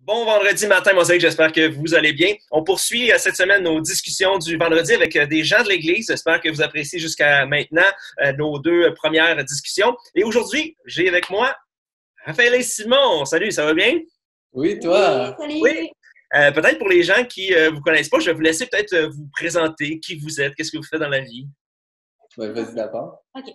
Bon vendredi matin, Mosaïque, j'espère que vous allez bien. On poursuit cette semaine nos discussions du vendredi avec des gens de l'Église. J'espère que vous appréciez jusqu'à maintenant nos deux premières discussions. Et aujourd'hui, j'ai avec moi Raphaël et Simon. Salut, ça va bien? Oui, toi. Oui. Salut! Peut-être pour les gens qui vous connaissent pas, je vais vous laisser peut-être vous présenter qui vous êtes, qu'est-ce que vous faites dans la vie. Ben, vas-y d'abord. OK.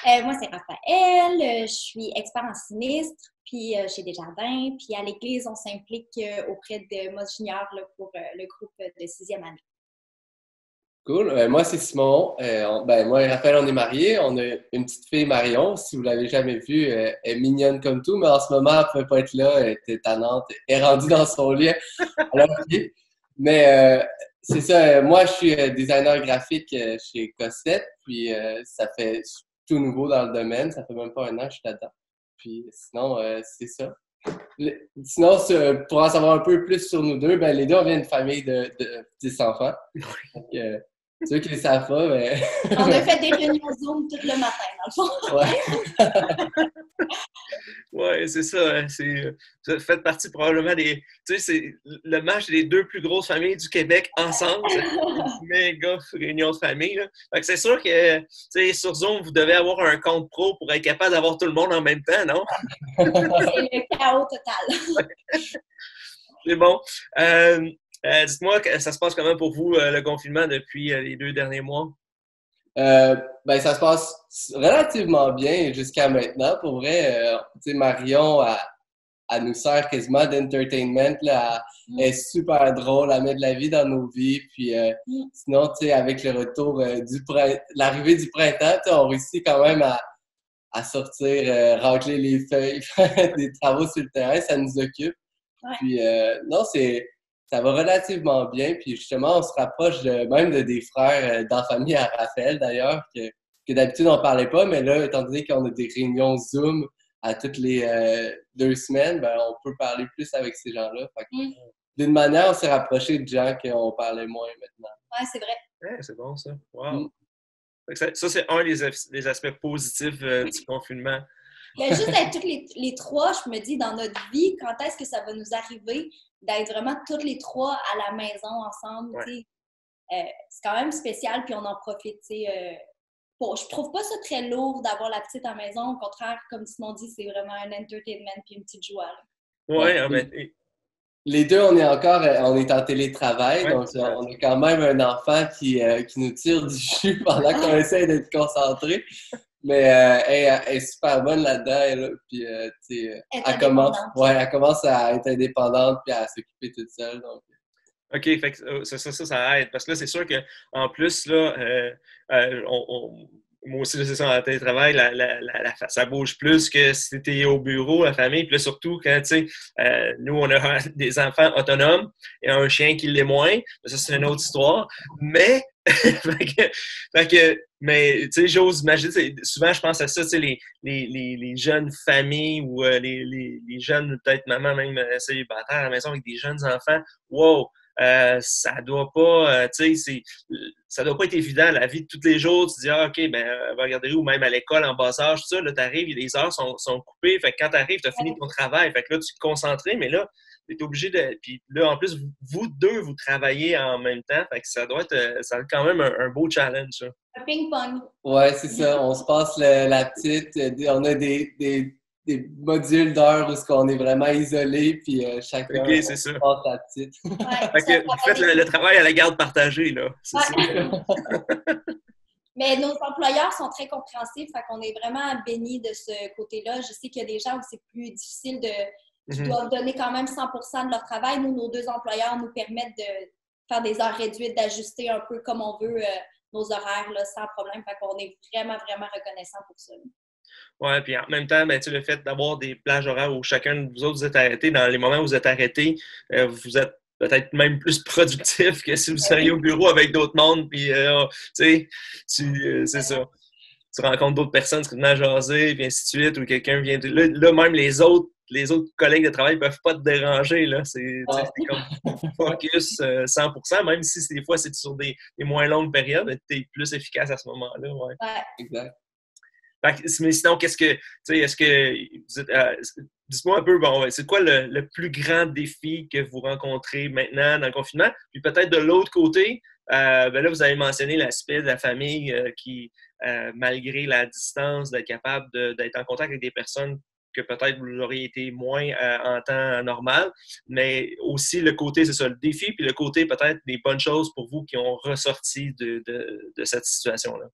Moi, c'est Raphaël. Je suis expert en sinistre, puis chez Desjardins. Puis à l'Église, on s'implique auprès de Moss Junior là, pour le groupe de sixième année. Cool. Moi, c'est Simon. Moi et Raphaël, on est mariés. On a une petite fille, Marion. Si vous l'avez jamais vue, elle est mignonne comme tout, mais en ce moment, elle ne pouvait pas être là. Elle était tannante. Elle est rendue dans son lit. Alors, mais c'est ça. Moi, je suis designer graphique chez Cossette. Puis ça fait tout nouveau dans le domaine. Ça fait même pas un an que je suis là-dedans. Puis sinon, c'est ça. Sinon, pour en savoir un peu plus sur nous deux, ben, les deux, on vient d'une famille de 10 enfants. Donc, ceux qui ne le savent pas, ben... On a fait des réunions Zoom tout le matin, dans le fond. Ouais. Ouais, c'est ça. Hein, ça fait partie probablement des. Tu sais, c'est le match des deux plus grosses familles du Québec ensemble. C'est une méga réunion de famille. Là. Fait que c'est sûr que, tu sais, sur Zoom, vous devez avoir un compte pro pour être capable d'avoir tout le monde en même temps, non? C'est le chaos total. C'est bon. Dites-moi, ça se passe comment pour vous, le confinement, depuis les 2 derniers mois? Ben, ça se passe relativement bien jusqu'à maintenant. Pour vrai, tu sais, Marion, elle nous sert quasiment d'entertainment. Là. Elle est super drôle, elle met de la vie dans nos vies. Puis sinon, tu sais, avec le retour l'arrivée du printemps, tu sais, on réussit quand même à sortir, racler les feuilles, faire des travaux sur le terrain, ça nous occupe. Ouais. Puis non, ça va relativement bien. Puis justement, on se rapproche même de des frères dans la famille à Raphaël d'ailleurs, que d'habitude on parlait pas, mais là, étant donné qu'on a des réunions Zoom à toutes les 2 semaines, ben on peut parler plus avec ces gens-là. Fait que, d'une manière, on s'est rapproché de gens qu'on parlait moins maintenant. Ouais, c'est vrai. Ouais, c'est bon, ça. Wow. Fait que ça, c'est un des aspects positifs du confinement. Mais juste d'être toutes les trois, je me dis, dans notre vie, quand est-ce que ça va nous arriver d'être vraiment toutes les trois à la maison ensemble, Ouais. tu sais. C'est quand même spécial, puis on en profite, tu sais. Bon, je trouve pas ça très lourd d'avoir la petite à la maison. Au contraire, comme Simon dit, c'est vraiment un entertainment puis une petite joie. Là. Ouais, Les deux, on est en télétravail, ouais, donc on a quand même un enfant qui nous tire du jus pendant qu'on essaie d'être concentré. Mais elle est super bonne là-dedans, elle, puis tu sais, elle commence à être indépendante puis à s'occuper toute seule. Donc. OK, fait que ça aide. Parce que là, c'est sûr qu'en plus, là, moi aussi, là, c'est ça, en télétravail, ça bouge plus que si t'étais au bureau, la famille. Puis là, surtout, quand, tu sais, nous, on a des enfants autonomes et un chien qui l'est moins. Ça, c'est une autre histoire. Mais, mais tu sais, j'ose imaginer, souvent, je pense à ça, tu sais, les jeunes familles ou les jeunes, peut-être maman même célibataires à la maison avec des jeunes enfants. Wow! Ça doit pas, tu sais, ça doit pas être évident. La vie de tous les jours, tu dis, ah, OK, ben, va regarder où, même à l'école, en bas âge, tout ça, là, t'arrives, les heures sont coupées. Fait que quand t'arrives, t'as fini ton travail. Fait que là, tu te concentres, mais là, t'es obligé de. Puis là, en plus, vous deux, vous travaillez en même temps. Fait que ça doit être quand même un beau challenge, ça. Un ping-pong. Ouais, c'est ça. On se passe la petite. On a des modules d'heures où on est vraiment isolé, puis chacun OK, c'est ça. passe la petite. Ouais, Fait que vous faites le travail à la garde partagée, là. C'est ça. Mais nos employeurs sont très compréhensifs, fait qu'on est vraiment bénis de ce côté-là. Je sais qu'il y a des gens où c'est plus difficile qui doivent donner quand même 100% de leur travail. Nous, nos deux employeurs nous permettent de faire des heures réduites, d'ajuster un peu comme on veut nos horaires là, sans problème. Fait qu'on est vraiment, vraiment reconnaissants pour ça. Ouais, puis en même temps, ben, tu sais, le fait d'avoir des plages horaires où chacun de vous autres vous êtes arrêtés, dans les moments où vous êtes arrêtés, vous êtes peut-être même plus productif que si vous seriez au bureau avec d'autres mondes, puis tu sais, c'est ça. Tu rencontres d'autres personnes, tu te mets à jaser, puis ainsi de suite, ou quelqu'un vient de... Là, même les autres collègues de travail ne peuvent pas te déranger, là. C'est comme focus 100%, même si des fois c'est sur des moins longues périodes, tu es plus efficace à ce moment-là, ouais. Exact. Mais sinon, tu sais, est-ce que vous êtes, Dites-moi un peu, bon, ouais, c'est quoi le plus grand défi que vous rencontrez maintenant dans le confinement? Puis peut-être de l'autre côté, ben là, vous avez mentionné l'aspect de la famille qui, malgré la distance, d'être capable d'être en contact avec des personnes que peut-être vous auriez été moins en temps normal, mais aussi le côté, c'est ça, le défi, puis le côté peut-être des bonnes choses pour vous qui ont ressorti de cette situation-là.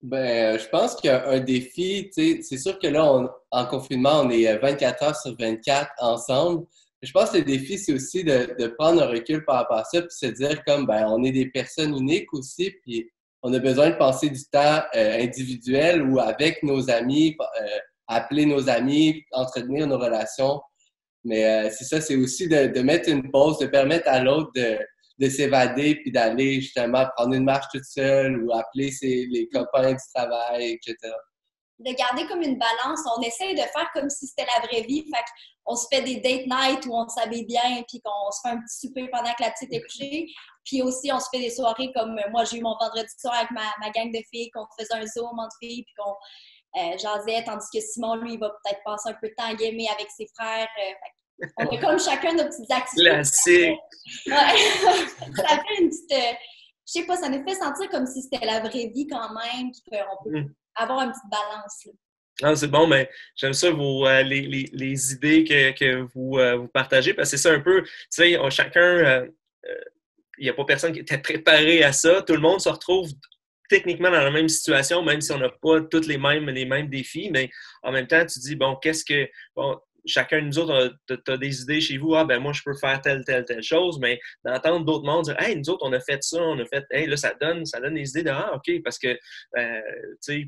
Ben, je pense qu'il y a un défi, tu sais, c'est sûr que là, en confinement, on est 24 heures sur 24 ensemble. Je pense que le défi, c'est aussi de prendre un recul par rapport à ça, puis se dire comme, ben, on est des personnes uniques aussi, puis on a besoin de passer du temps individuel ou avec nos amis, appeler nos amis, entretenir nos relations. Mais c'est ça, c'est aussi de mettre une pause, de permettre à l'autre de s'évader puis d'aller justement prendre une marche toute seule ou appeler les copains du travail, etc. De garder comme une balance. On essaie de faire comme si c'était la vraie vie. Fait qu'on se fait des date night où on s'habille bien puis qu'on se fait un petit souper pendant que la petite est couchée. Puis aussi, on se fait des soirées comme moi, j'ai eu mon vendredi soir avec ma gang de filles, qu'on faisait un zoom entre filles puis qu'on jasait, tandis que Simon, lui, il va peut-être passer un peu de temps à gamer avec ses frères. On a comme chacun nos petites activités. Classique! Ouais. Ça fait une petite... je sais pas, ça nous fait sentir comme si c'était la vraie vie quand même, qu'on peut avoir une petite balance. Là. Ah, c'est bon, mais j'aime ça les idées que vous partagez, parce que c'est ça un peu, tu sais, chacun, il n'y a pas personne qui était préparé à ça. Tout le monde se retrouve techniquement dans la même situation, même si on n'a pas tous les mêmes défis, mais en même temps, tu dis, bon, chacun de nous autres, t'as des idées chez vous, ah ben moi je peux faire telle chose, mais d'entendre d'autres mondes dire, hey, nous autres on a fait ça, hey, là ça donne des idées de, ah ok, parce que, tu sais,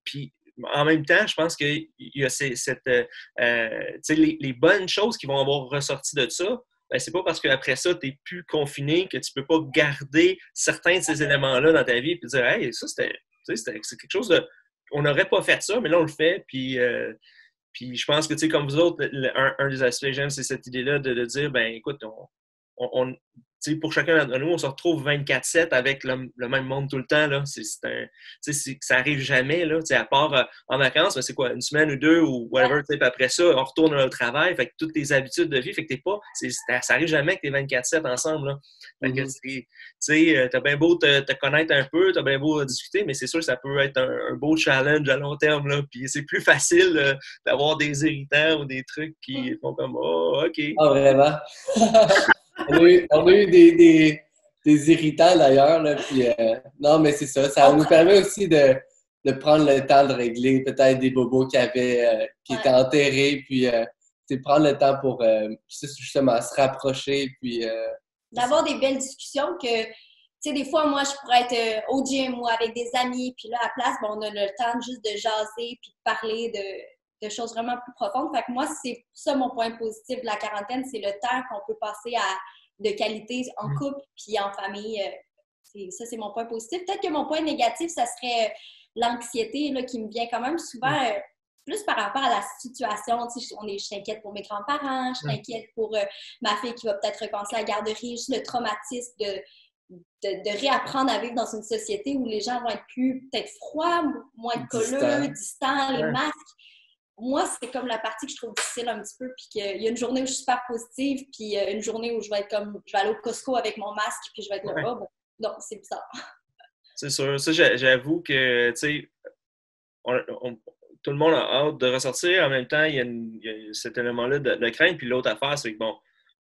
puis en même temps, je pense qu'il y a tu sais, les bonnes choses qui vont avoir ressorti de ça, ben, c'est pas parce qu'après ça, tu n'es plus confiné que tu peux pas garder certains de ces éléments-là dans ta vie et dire, hey, ça, c'est quelque chose de. On n'aurait pas fait ça, mais là, on le fait. Puis je pense que, tu sais, comme vous autres, un des aspects que j'aime, c'est cette idée-là de dire, ben écoute, tu sais, pour chacun d'entre nous, on se retrouve 24/7 avec le même monde tout le temps. Là. Ça arrive jamais, là, à part en vacances, mais c'est quoi, une semaine ou deux ou whatever. Puis après ça, on retourne au travail. Fait que toutes tes habitudes de vie, fait que t'es pas. Ça arrive jamais que t'es 24/7 ensemble. Là. Fait que tu sais, t'as bien beau te connaître un peu, t'as bien beau discuter, mais c'est sûr que ça peut être un beau challenge à long terme. Là. Puis c'est plus facile d'avoir des irritants ou des trucs qui font comme oh, OK. Ah, vraiment? On a eu des irritants d'ailleurs, là, puis non, mais c'est ça. Ça nous permet aussi de prendre le temps de régler peut-être des bobos qui étaient enterrés, puis prendre le temps pour justement se rapprocher, puis... d'avoir des belles discussions que, tu sais, des fois, moi, je pourrais être au gym ou avec des amis, puis là, à la place, ben, on a le temps juste de jaser puis de parler de choses vraiment plus profondes. Fait que moi, c'est ça mon point positif de la quarantaine, c'est le temps qu'on peut passer de qualité en couple puis en famille. Ça, c'est mon point positif. Peut-être que mon point négatif, ça serait l'anxiété là, qui me vient quand même souvent plus par rapport à la situation. Je t'inquiète pour mes grands-parents, je t'inquiète pour ma fille qui va peut-être recommencer la garderie, juste le traumatisme de réapprendre à vivre dans une société où les gens vont être plus peut-être froids, moins colleux, distants, les masques. Moi, c'est comme la partie que je trouve difficile un petit peu, puis qu'il y a une journée où je suis super positive, puis une journée où je vais être comme, je vais aller au Costco avec mon masque, puis je vais être là, oh, bon, non, c'est bizarre. C'est sûr. Ça, j'avoue que, tu sais, tout le monde a hâte de ressortir. En même temps, il y a cet élément-là de crainte. Puis l'autre affaire, c'est que, bon,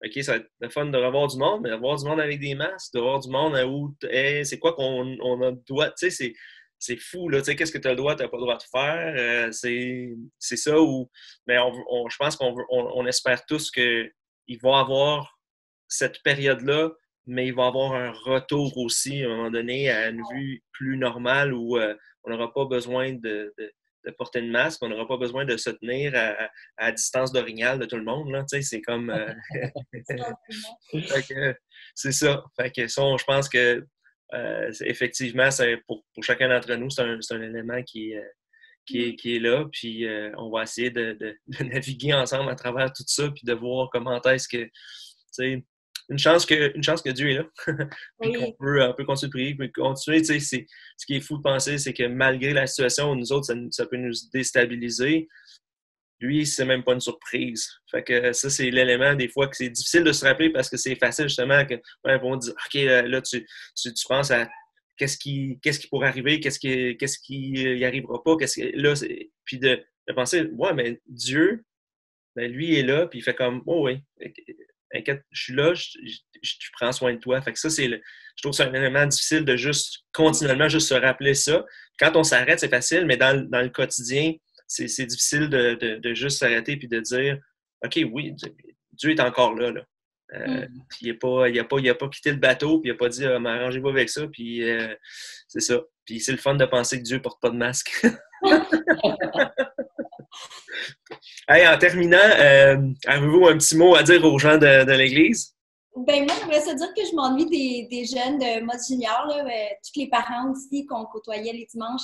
OK, ça va être le fun de revoir du monde, mais de revoir du monde avec des masques, de revoir du monde où, c'est quoi qu'on a le droit, tu sais, c'est fou, là, tu sais, qu'est-ce que tu as le droit, tu n'as pas le droit de faire, c'est ça où, mais je pense qu'on espère tous qu'il va y avoir cette période-là, mais il va y avoir un retour aussi, à un moment donné, à une vue plus normale où on n'aura pas besoin de porter une masque, on n'aura pas besoin de se tenir à distance d'orignal de tout le monde, là, tu sais, c'est comme... c'est ça. Fait que ça, je pense que effectivement, pour chacun d'entre nous, c'est un élément qui est là. Puis on va essayer de naviguer ensemble à travers tout ça, puis de voir comment est-ce que, tu sais, une chance que Dieu est là. Puis qu'on peut continuer de prier, puis continuer. Tu sais, ce qui est fou de penser, c'est que malgré la situation, nous autres, ça peut nous déstabiliser. lui, c'est même pas une surprise. Fait que ça, c'est l'élément des fois que c'est difficile de se rappeler parce que c'est facile justement que on dit OK, là, tu penses à qu'est-ce qui pourrait arriver, qu'est-ce qui y arrivera pas, là, puis de penser, ouais, mais Dieu, ben, lui est là, puis il fait comme, oh oui, inquiète, je suis là, je prends soin de toi. Fait que ça, je trouve que c'est un élément difficile de juste continuellement juste se rappeler ça. Quand on s'arrête, c'est facile, mais dans le quotidien, c'est difficile de juste s'arrêter puis de dire, OK, oui, Dieu est encore là. Il n'a pas quitté le bateau, puis il n'a pas dit arrangez-vous avec ça, puis c'est ça. Puis c'est le fun de penser que Dieu ne porte pas de masque. Hey, en terminant, avez-vous un petit mot à dire aux gens de l'Église? Ben moi, j'aimerais se dire que je m'ennuie des jeunes de mode junior, là, tous les parents aussi qu'on côtoyait les dimanches.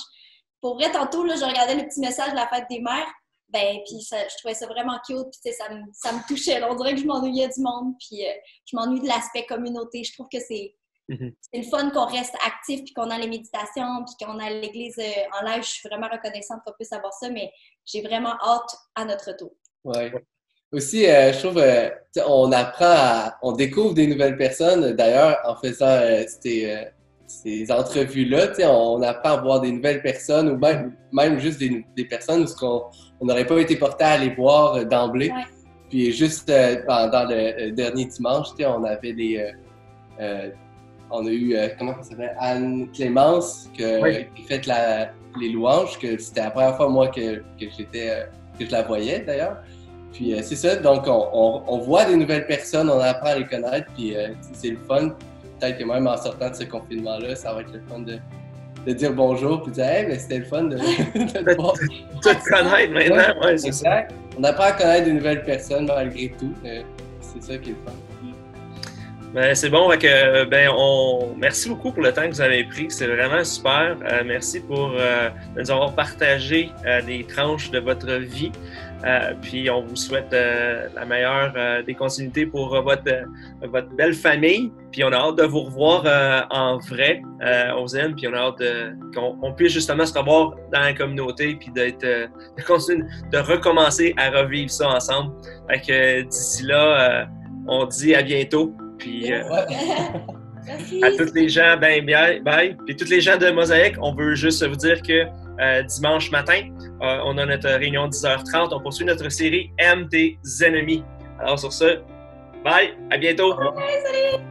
Pour vrai, tantôt, là, je regardais le petit message de la fête des mères, ben puis je trouvais ça vraiment cute, puis ça me touchait. Là. On dirait que je m'ennuyais du monde, puis je m'ennuie de l'aspect communauté. Je trouve que c'est le fun qu'on reste actif, puis qu'on a les méditations, puis qu'on a l'église en live. Je suis vraiment reconnaissante qu'on puisse avoir ça, mais j'ai vraiment hâte à notre retour. Ouais. Aussi, je trouve, on découvre des nouvelles personnes. D'ailleurs, en faisant ces entrevues-là, on apprend à voir des nouvelles personnes ou même juste des personnes où on n'aurait pas été porté à aller voir d'emblée. Ouais. Puis juste pendant le dernier dimanche, on avait on a eu, comment ça s'appelle, Anne Clémence qui fait les louanges, que c'était la première fois moi que je la voyais d'ailleurs. Puis c'est ça, donc on voit des nouvelles personnes, on apprend à les connaître, puis c'est le fun. Peut-être que même en sortant de ce confinement-là, ça va être le fun de dire bonjour, puis de dire « Hey, mais c'était le fun de te voir. » te connaître maintenant, ouais, c'est exact. Ça. On apprend à connaître de nouvelles personnes malgré tout. C'est ça qui est le fun. Ben, c'est bon, merci beaucoup pour le temps que vous avez pris, c'est vraiment super. Merci pour de nous avoir partagé des tranches de votre vie. Puis on vous souhaite la meilleure des continuités pour votre belle famille. Puis on a hâte de vous revoir en vrai. On vous aime, puis on a hâte qu'on puisse justement se revoir dans la communauté, puis de continuer de recommencer à revivre ça ensemble. Fait que d'ici là, on dit à bientôt. Puis à tous les gens, bye. Puis tous les gens de Mosaïque, on veut juste vous dire que dimanche matin, on a notre réunion 10h30. On poursuit notre série Aime tes ennemis. Alors sur ce, bye, à bientôt. Bye, salut.